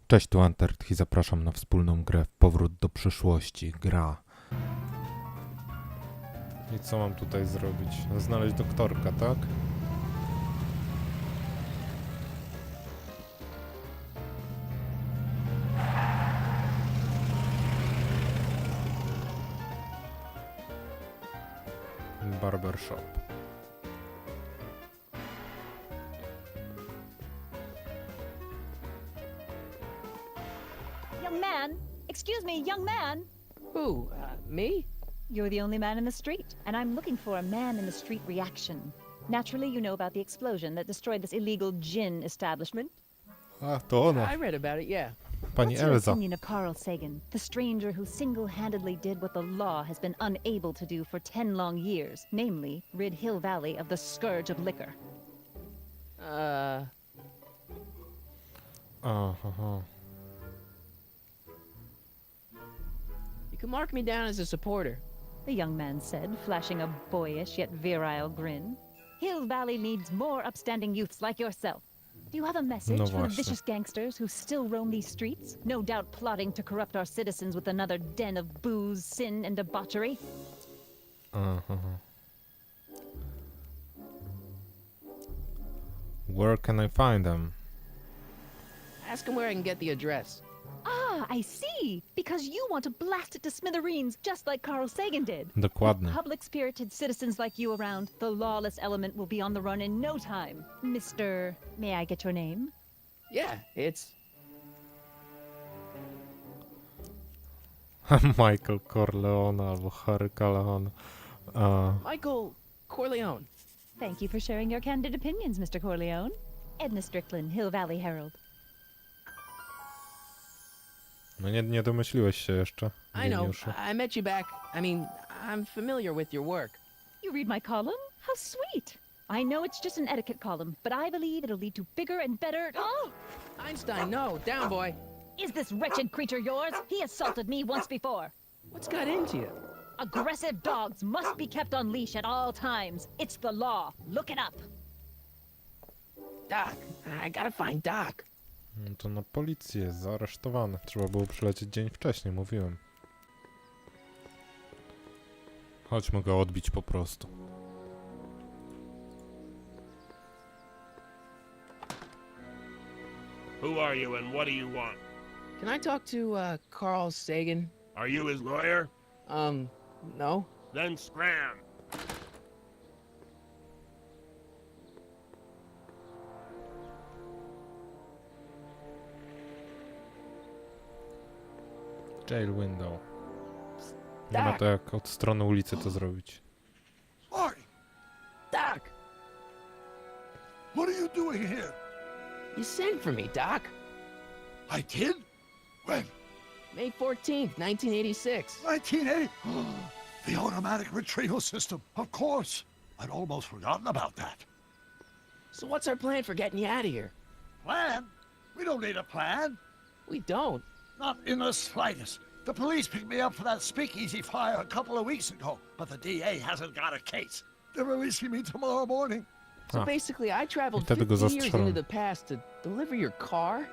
Cześć, tu AnterthGame i zapraszam na wspólną grę Powrót do przeszłości. Gra. I co mam tutaj zrobić? Znaleźć doktorka, tak? Barbershop. Young man! Excuse me, young man! Who? Me? You're the only man in the street, and I'm looking for a man in the street reaction. Naturally, you know about the explosion that destroyed this illegal gin establishment. A, to ona. I read about it, yeah. Pani What's your Elza. opinion of Carl Sagan, the stranger who single-handedly did what the law has been unable to do for 10 long years, namely, rid Hill Valley of the scourge of liquor? Aha. You can mark me down as a supporter. The young man said, flashing a boyish yet virile grin. Hill Valley needs more upstanding youths like yourself. Do you have a message No for the właśnie. vicious gangsters who still roam these streets? No doubt plotting to corrupt our citizens with another den of booze, sin, and debauchery? Aha. Where can I find them? Ask him where I can get the address. Ah, I see! Because you want to blast it to smithereens just like Carl Sagan did. Dokładnie. Public-spirited citizens like you around, the lawless element will be on the run in no time. Mr. May I get your name? Yeah, it's... Michael Corleone albo Harry Callahan. Michael Corleone. Thank you for sharing your candid opinions, Mr. Corleone. Edna Strickland, Hill Valley Herald. No nie domyśliłeś się jeszcze. I know, geniuszu. I met you back. I mean, I'm familiar with your work. You read my column? How sweet! I know it's just an etiquette column, but I believe it'll lead to bigger and better... Oh! Einstein, no, down, boy. Is this wretched creature yours? He assaulted me once before. What's got into you? Aggressive dogs must be kept on leash at all times. It's the law. Look it up. Doc. I gotta find Doc. No to na policję jest zaaresztowany. Trzeba było przylecieć dzień wcześniej, mówiłem. Chodź, mogę odbić po prostu. Who are you and what do you want? Can I talk to, Carl Sagan? Are you his lawyer? No. Then scram. Jail window. Nie ma to jak od strony ulicy to zrobić. Marty, Doc! what are you doing here? You sent for me, Doc. I did? When? May 14th, 1986. 1980? The automatic retrieval system, of course. I'd almost forgotten about that. So what's our plan for getting you out of here? Plan? We don't need a plan. We don't. Not in the slightest. The police picked me up for that speakeasy fire a couple of weeks ago, but the DA hasn't got a case. They're releasing me tomorrow morning. So Ah. basically, I traveled Wtedy go 50 years zastrzelą. into the past to deliver your car?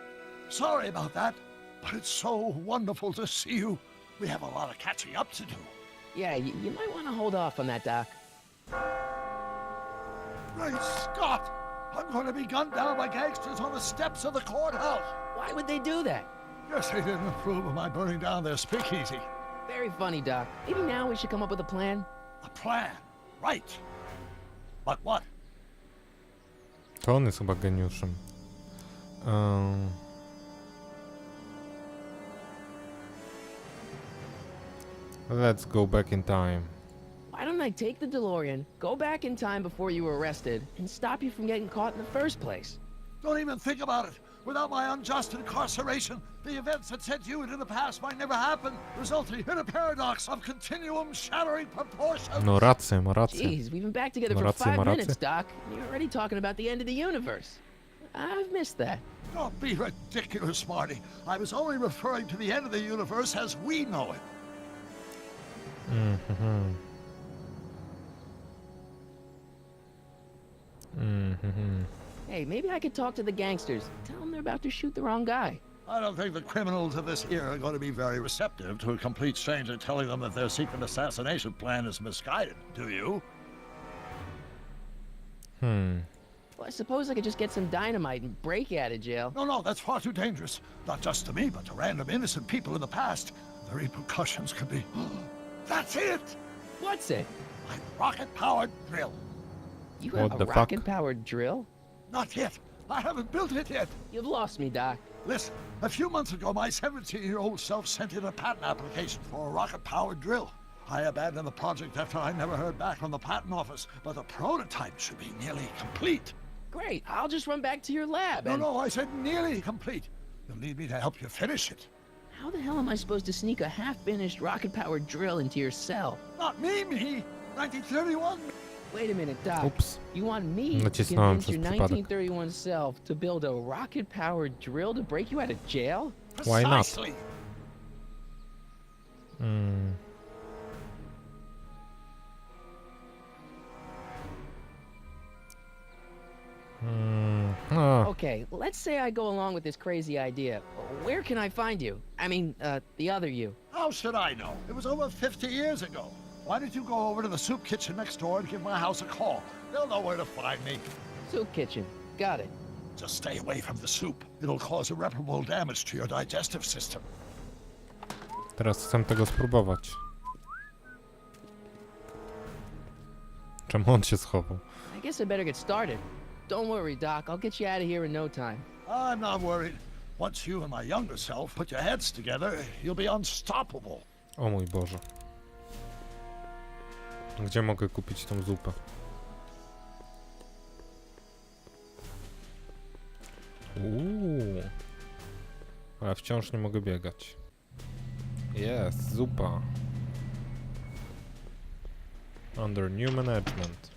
Sorry about that, but it's so wonderful to see you. We have a lot of catching up to do. Yeah, you might want to hold off on that, Doc. Great Scott! I'm going to be gunned down by gangsters on the steps of the courthouse. Why would they do that? Guess they didn't approve of my burning down their speakeasy. Very funny, Doc. Maybe now we should come up with a plan. A plan, right? But what? To on jest chyba geniuszem. Let's go back in time. Why don't I take the DeLorean, go back in time before you were arrested, and stop you from getting caught in the first place? Don't even think about it. Without my unjust incarceration, the events that sent you into the past might never happen, resulting in a paradox of continuum shattering proportions. No rację, ma rację. Jeez, we've been back together Ma for rację, 5 ma rację. minutes, Doc. And you're already talking about the end of the universe. I've missed that. Don't be ridiculous, Marty. I was only referring to the end of the universe as we know it. Hey, maybe I could talk to the gangsters. Tell them they're about to shoot the wrong guy. I don't think the criminals of this era are going to be very receptive to a complete stranger telling them that their secret assassination plan is misguided, do you? Well, I suppose I could just get some dynamite and break out of jail. No, that's far too dangerous. Not just to me, but to random innocent people in the past. The repercussions could be... That's it! What's it? My rocket-powered drill. You What have the a fuck? rocket-powered drill? Not yet. I haven't built it yet. You've lost me, Doc. Listen, a few months ago, my 17-year-old self sent in a patent application for a rocket-powered drill. I abandoned the project after I never heard back from the patent office, but the prototype should be nearly complete. Great, I'll just run back to your lab and... No, I said nearly complete. You'll need me to help you finish it. How the hell am I supposed to sneak a half-finished rocket-powered drill into your cell? Not me. 1931. Wait a minute, Doc. Ups. You want me to Nacisnąłem convince your przez przypadek. 1931 self to build a rocket-powered drill to break you out of jail? Why not? Precisely. No. Okay, let's say I go along with this crazy idea. Where can I find you? I mean, the other you. How should I know? It was over 50 years ago. Why don't you go over to the soup kitchen next door and give my house a call? They'll know where to find me. Soup kitchen. Got it. Just stay away from the soup. It'll cause irreparable damage to your digestive system. Teraz chcę tego spróbować. Czemu on się schował? I guess I better get started. Don't worry, Doc. I'll get you out of here in no time. I'm not worried. Once you and my younger self put your heads together, you'll be unstoppable. O mój Boże. Gdzie mogę kupić tą zupę? Ale wciąż nie mogę biegać. Jest, zupa. Under new management.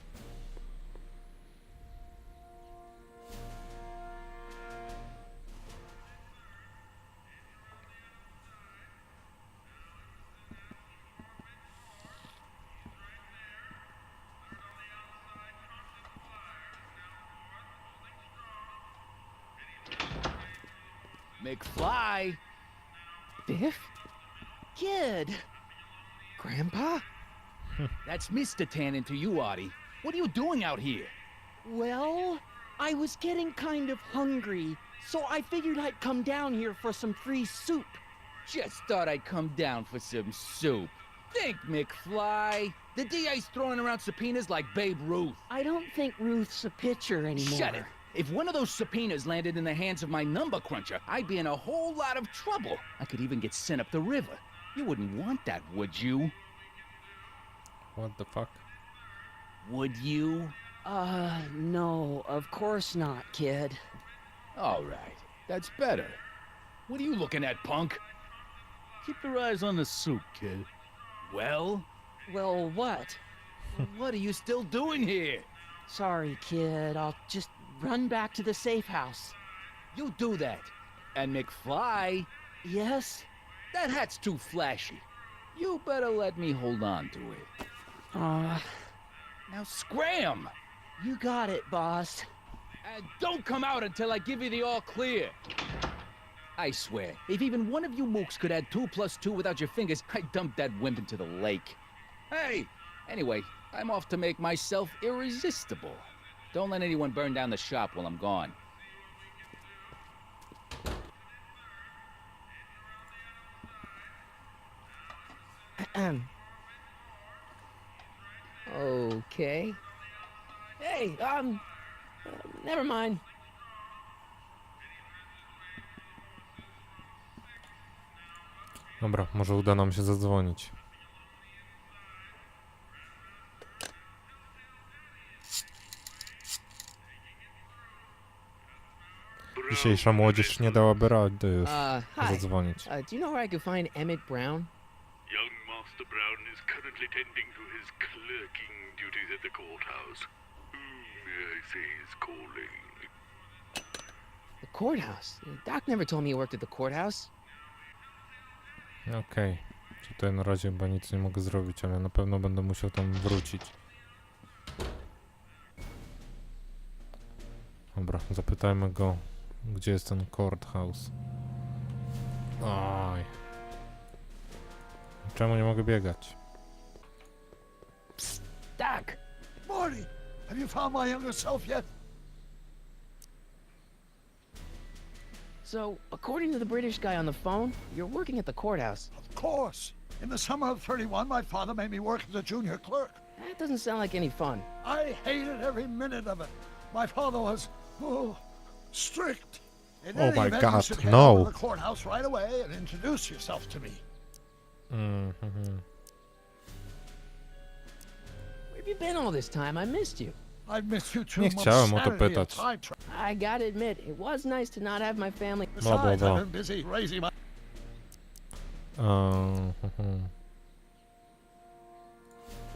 McFly! Biff? Kid, Grandpa? that's Mr. Tannen to you, Artie. What are you doing out here? Well, I was getting kind of hungry, so I figured I'd come down here for some free soup. Just thought I'd come down for some soup. Think, McFly. The DA's throwing around subpoenas like Babe Ruth. I don't think Ruth's a pitcher anymore. Shut it. If one of those subpoenas landed in the hands of my number cruncher, I'd be in a whole lot of trouble. I could even get sent up the river. You wouldn't want that, would you? What the fuck? Would you? No, of course not, kid. All right. That's better. What are you looking at, punk? Keep your eyes on the soup, kid. Well? Well, what? What are you still doing here? Sorry, kid. I'll just run back to the safe house. You do that. And McFly, Yes? that hat's too flashy. You better let me hold on to it. Now scram! You got it, boss. And don't come out until I give you the all clear. I swear, if even one of you mooks could add 2 plus 2 without your fingers, I'd dump that wimp into the lake. Hey! Anyway, I'm off to make myself irresistible. Don't let anyone burn down the shop while I'm gone. Okay. Hey, never mind. Dobra, może uda nam się zadzwonić. Dzisiejsza młodzież nie dałaby rady już Hi. zadzwonić. Do you know where I could find Emmett Brown? Young Master Brown is currently tending to his clerking duties at the courthouse. Who may I say is calling? The courthouse? Doc never told me he worked at the courthouse. Okej. Tutaj na razie chyba nic nie mogę zrobić, ale na pewno będę musiał tam wrócić. Dobra, zapytajmy go, gdzie jest ten courthouse. Oj. Czemu nie mogę biegać? Doc! Marty, have you found my younger self yet? So, according to the British guy on the phone, you're working at the courthouse. Of course. In the summer of 31, my father made me work as a junior clerk. That doesn't sound like any fun. I hated every minute of it. My father was, strict. In Oh any my event, God, you should head no. over to the courthouse right away and introduce yourself to me. Mhm. Where have you been all this time? I missed you. I've missed you too Nie much. chciałem o to Saturday pytać. and time tra- I gotta admit, it was nice to not have my family. Blah, blah, Besides, blah. I've been busy raising my... Mhm.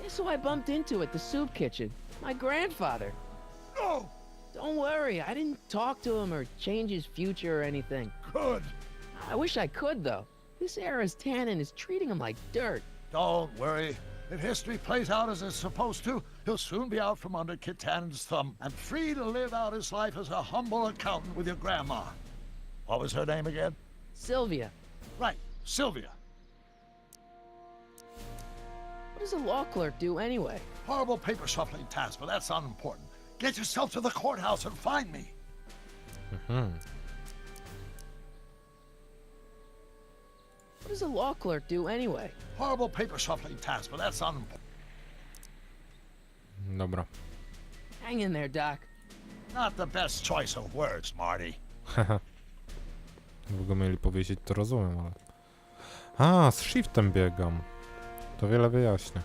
Guess who I bumped into at the soup kitchen? My grandfather. No! Don't worry, I didn't talk to him or change his future or anything. Good. I wish I could, though. This era's tannin is treating him like dirt. Don't worry. If history plays out as it's supposed to, he'll soon be out from under Kit Tannen's thumb and free to live out his life as a humble accountant with your grandma. What was her name again? Sylvia, Right, Sylvia. what does a law clerk do anyway? Horrible paper shuffling task, but that's unimportant. Get yourself to the courthouse and find me. Mhm. What does a law clerk do anyway? Horrible paper shuffling task, but that's unimportant. Dobra. Hang in there, Doc. Not the best choice of words, Marty. W ogóle mieli powiedzieć, to rozumiem, ale... A, z shiftem biegam. To wiele wyjaśnia.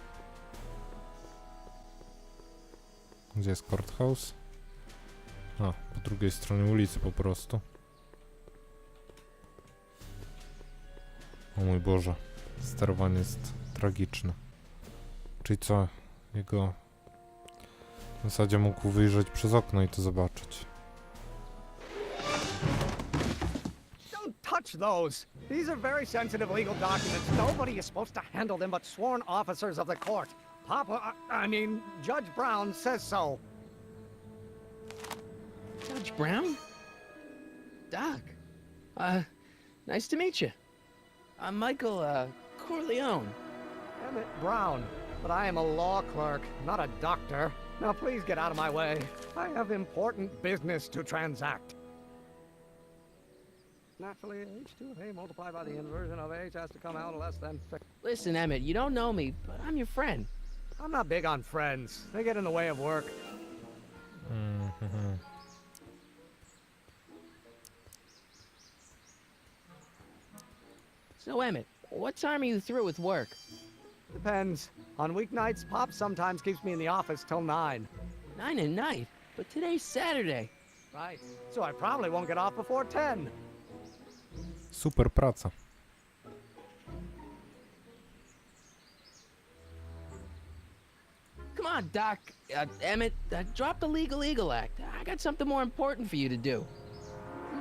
Gdzie jest courthouse? A, po drugiej stronie ulicy po prostu. O mój Boże. Sterowanie jest tragiczne. Czyli co? Jego... W zasadzie mógł wyjrzeć przez okno i to zobaczyć. Don't touch those. These are very sensitive legal documents. Nobody is supposed to handle them but sworn officers of the court. Papa, I mean, Judge Brown says so. Judge Brown? Doc. Nice to meet you. I'm Michael, Corleone. Emmett Brown. But I am a law clerk, not a doctor. Now please get out of my way. I have important business to transact. Naturally, h2 of a multiplied by the inversion of h has to come out less than 6. Listen, Emmett, you don't know me, but I'm your friend. I'm not big on friends. They get in the way of work. Mhm. So, Emmett, what time are you through with work? Depends. On weeknights, Pop sometimes keeps me in the office till 9. 9 at night, but today's Saturday. Right. So I probably won't get off before 10. Super praca. Come on, Doc. Emmett, drop the Legal Eagle Act. I got something more important for you to do.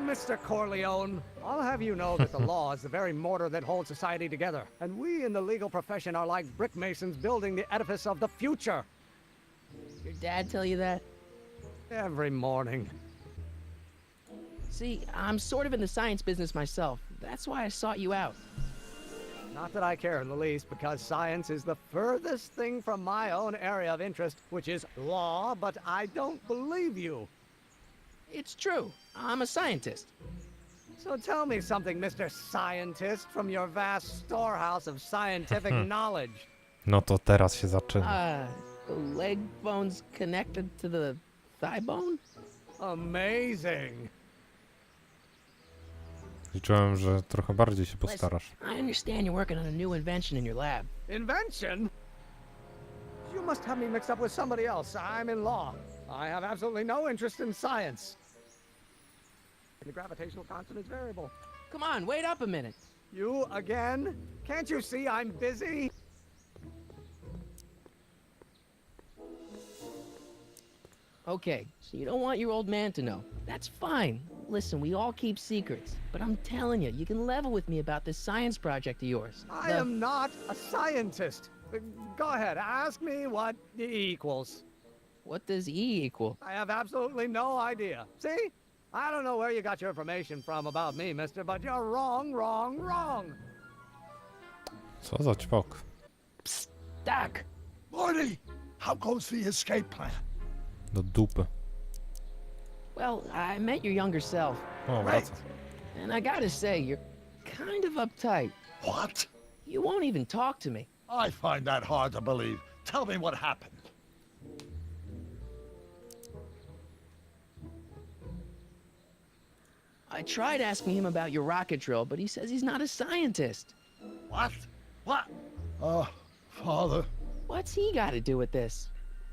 Mr. Corleone, I'll have you know that the law is the very mortar that holds society together, and we in the legal profession are like brick masons building the edifice of the future. Your dad tell you that? Every morning. See, I'm sort of in the science business myself. That's why I sought you out. Not that I care in the least, because science is the furthest thing from my own area of interest, which is law, but I don't believe you. It's true. I'm a scientist. So tell me something, Mr. Scientist, from your vast storehouse of scientific knowledge. No to teraz się zaczyna. The leg bone's connected to the thigh bone? Amazing. Liczyłem, że trochę bardziej się postarasz. I understand you're working on a new invention in your lab. Invention? You must have me mixed up with somebody else. I'm in law. I have absolutely no interest in science. The gravitational constant is variable. Come on, wait up a minute. You again? Can't you see I'm busy? Okay, so you don't want your old man to know. That's fine. Listen, we all keep secrets. But I'm telling you, you can level with me about this science project of yours. I am not a scientist. Go ahead, ask me what E equals. What does E equal? I have absolutely no idea. See? I don't know where you got your information from about me, mister, but you're wrong, wrong, wrong. Co za ćwok. Doc! Morty, how goes the escape plan? Do dupy. Well, I met your younger self, O, wraca. and I gotta say, you're kind of uptight. What? You won't even talk to me. I find that hard to believe. Tell me what happened. I tried asking him about your rocket drill, but he says he's not a scientist. What? What? Father. What's he got to do with this?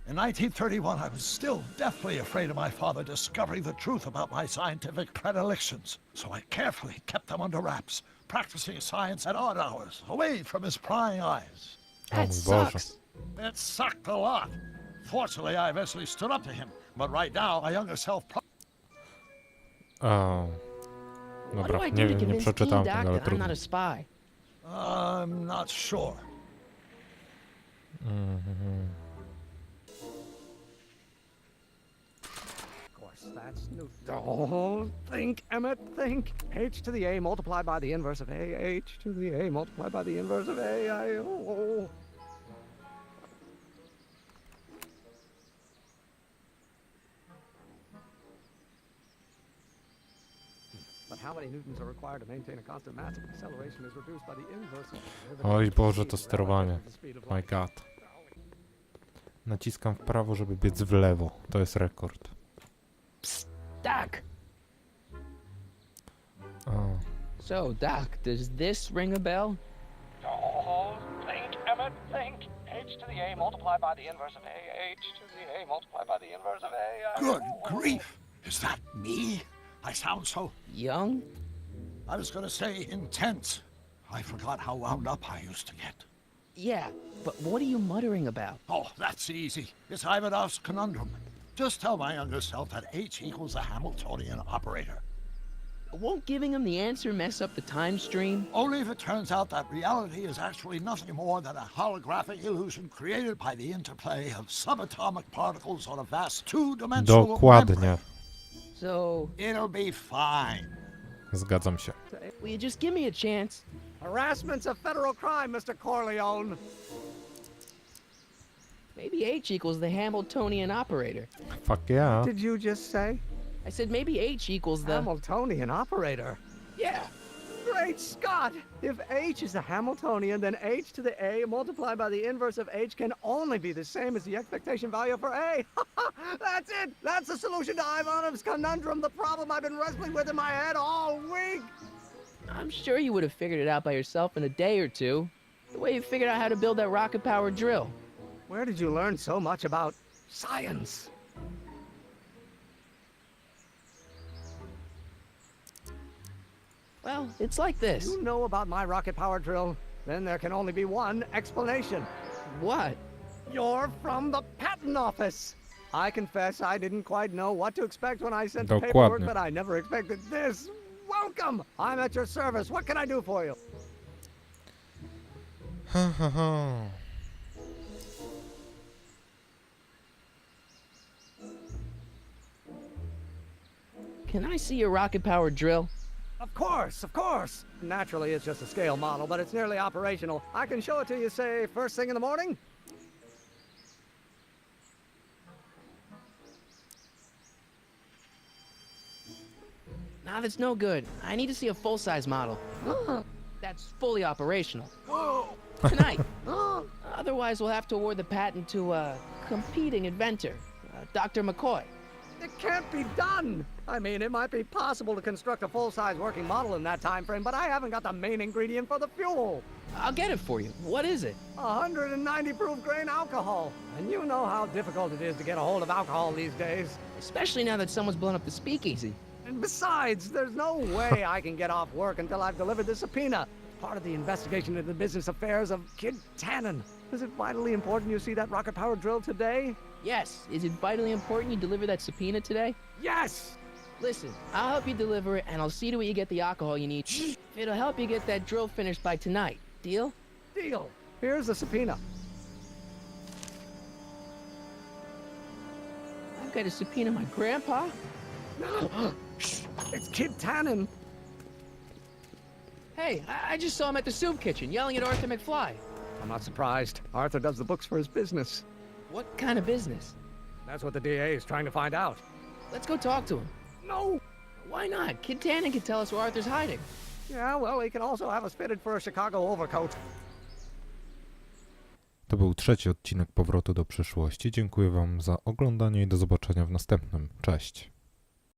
In 1931, I was still deathly afraid of my father discovering the truth about my scientific predilections, so I carefully kept them under wraps, practicing science at odd hours, away from his prying eyes. O That mój Boże. sucks. It sucked a lot. Fortunately, I eventually stood up to him, but right now, my younger self... O. What do Dobra, I nie do to wiem, nie convince przeczytałem E-Doc tego, ale that I'm trudno. not a spy? I'm not sure. Of course, that's new. Don't think, Emmett, think. H to the A multiplied by the inverse of A. H to the A multiplied by the inverse of A. Oh. But how many newtons are required to maintain a constant mass if acceleration is reduced by the inverse of... Oj Boże, to sterowanie. relative to the speed of My light? god. Naciskam w prawo, żeby biec w lewo. To jest rekord. Doc! O. So, Doc, does this ring a bell? Oh, think, Emmett, think. H to the A multiplied by the inverse of A. H to the A multiplied by the inverse of A. Good grief! Is that me? I sound so... Young? I was gonna say intense. I forgot how wound up I used to get. Yeah, but what are you muttering about? Oh, that's easy. It's Ivanov's conundrum. Just tell my younger self that H equals a Hamiltonian operator. Won't giving him the answer mess up the time stream? Only if it turns out that reality is actually nothing more than a holographic illusion created by the interplay of subatomic particles on a vast two-dimensional Dokładnie. membrane. So, It'll be fine. Zgadzam się. will you just give me a chance? Harassment's a federal crime, Mr. Corleone. Maybe H equals the Hamiltonian operator. Fuck yeah. Did you just say? I said maybe H equals the... Hamiltonian operator. Yeah! Great Scott! If H is a Hamiltonian, then H to the A multiplied by the inverse of H can only be the same as the expectation value for A. That's it! That's the solution to Ivanov's conundrum, the problem I've been wrestling with in my head all week! I'm sure you would have figured it out by yourself in a day or two. The way you figured out how to build that rocket-powered drill. Where did you learn so much about science? Well, it's like this. You know about my rocket-powered drill? Then there can only be one explanation. What? You're from the patent office. I confess I didn't quite know what to expect when I sent the paperwork, Dokładnie. but I never expected this. Welcome! I'm at your service. What can I do for you? Ha, ha, ha. Can I see your rocket-powered drill? Of course, of course. Naturally, it's just a scale model, but it's nearly operational. I can show it to you, say, first thing in the morning. Nah, that's no good. I need to see a full-size model. That's fully operational. Tonight. Otherwise, we'll have to award the patent to a competing inventor, Dr. McCoy. It can't be done. I mean, it might be possible to construct a full-size working model in that time frame, but I haven't got the main ingredient for the fuel. I'll get it for you. What is it? 190 proof grain alcohol. And you know how difficult it is to get a hold of alcohol these days. Especially now that someone's blown up the speakeasy. And besides, there's no way I can get off work until I've delivered the subpoena. Part of the investigation into the business affairs of Kid Tannen. Is it vitally important you see that rocket-powered drill today? Yes. Is it vitally important you deliver that subpoena today? Yes! Listen, I'll help you deliver it, and I'll see to it you get the alcohol you need. It'll help you get that drill finished by tonight. Deal? Deal. Here's the subpoena. I've got to subpoena my grandpa? It's Kid Tannen. Hey, I just saw him at the soup kitchen yelling at Arthur McFly. I'm not surprised. Arthur does the books for his business. What kind of business? That's what the DA is trying to find out. Let's go talk to him. No! Why not? Kid Tannen can tell us where Arthur's hiding. Yeah, well, he can also have us fitted for a Chicago overcoat. To był trzeci odcinek Powrotu do przeszłości. Dziękuję wam za oglądanie i do zobaczenia w następnym. Cześć.